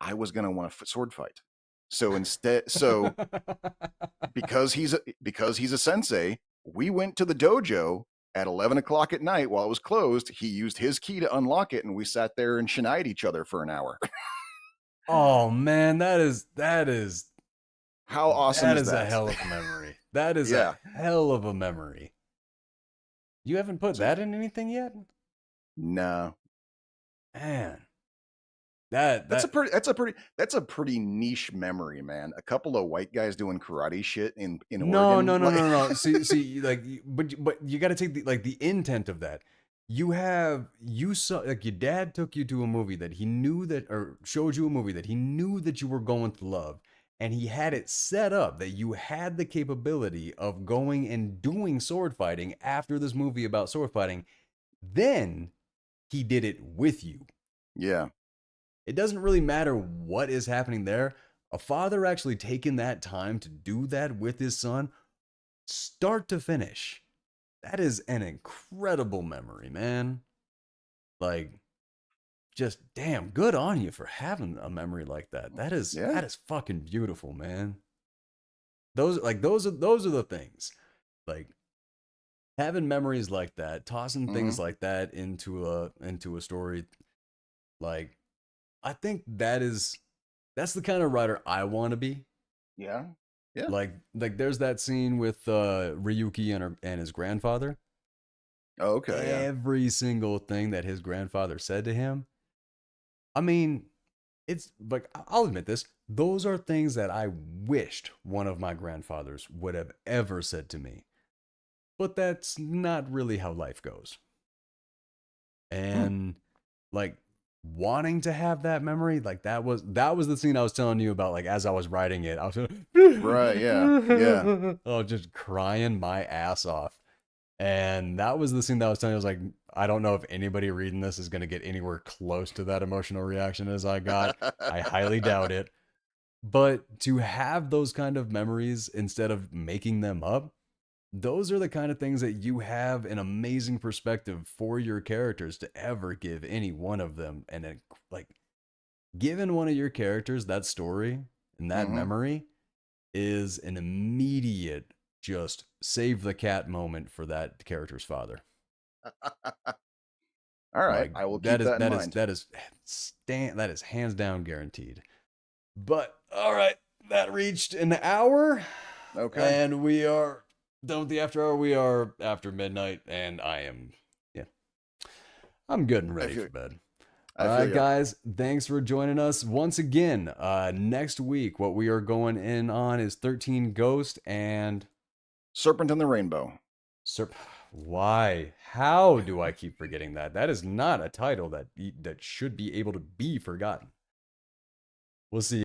I was going to want a sword fight. So because he's a sensei, we went to the dojo at 11 o'clock at night while it was closed. He used his key to unlock it, and we sat there and shined each other for an hour. Oh man, that is How awesome that is is a that? hell of a memory. That is a Yeah. hell of a memory. You haven't put So that in anything yet? no, Man, that that that's a pretty niche memory, man. A couple of white guys doing karate shit in no, Oregon, no, no, like no, no. See, like, but you got to take the intent of that. You saw like your dad took you to a movie that he knew that or showed you a movie that he knew that you were going to love, and he had it set up that you had the capability of going and doing sword fighting after this movie about sword fighting. Then he did it with you. yeah, It doesn't really matter what is happening there. A father actually taking that time to do that with his son, start to finish. That is an incredible memory, man. Like, just damn good on you for having a memory like that. yeah, That is fucking beautiful, man. Those are the things. Like having memories like that, tossing hmm things like that into a story. Like I think that's the kind of writer I want to be. yeah, yeah. Like there's that scene with Ryuki and his grandfather. Oh, okay, yeah. Every single thing that his grandfather said to him. I mean, it's like I'll admit this. Those are things that I wished one of my grandfathers would have ever said to me. But that's not really how life goes. Hmm. And like wanting to have that memory, like that was the scene I was telling you about. Like as I was writing it, I was Right, yeah, yeah. oh, just crying my ass off. And that was the scene that I was telling you. I was like, I don't know if anybody reading this is going to get anywhere close to that emotional reaction as I got. I highly doubt it. But to have those kind of memories instead of making them up, those are the kind of things that you have an amazing perspective for your characters to ever give any one of them. And then, like, giving one of your characters that story and that hmm memory is an immediate just save the cat moment for that character's father. All right, Like I will keep that in mind. that is hands down guaranteed. But all right, that reached an hour Okay. and we are done with the after hour. We are after midnight, and yeah, I'm good and I ready feel for bed. All I feel right, you. guys, thanks for joining us once again. Next week, what we are going in on is 13 Ghost and Serpent and the Rainbow. Serp. Why? How do I keep forgetting that? That is not a title that should be able to be forgotten. We'll see.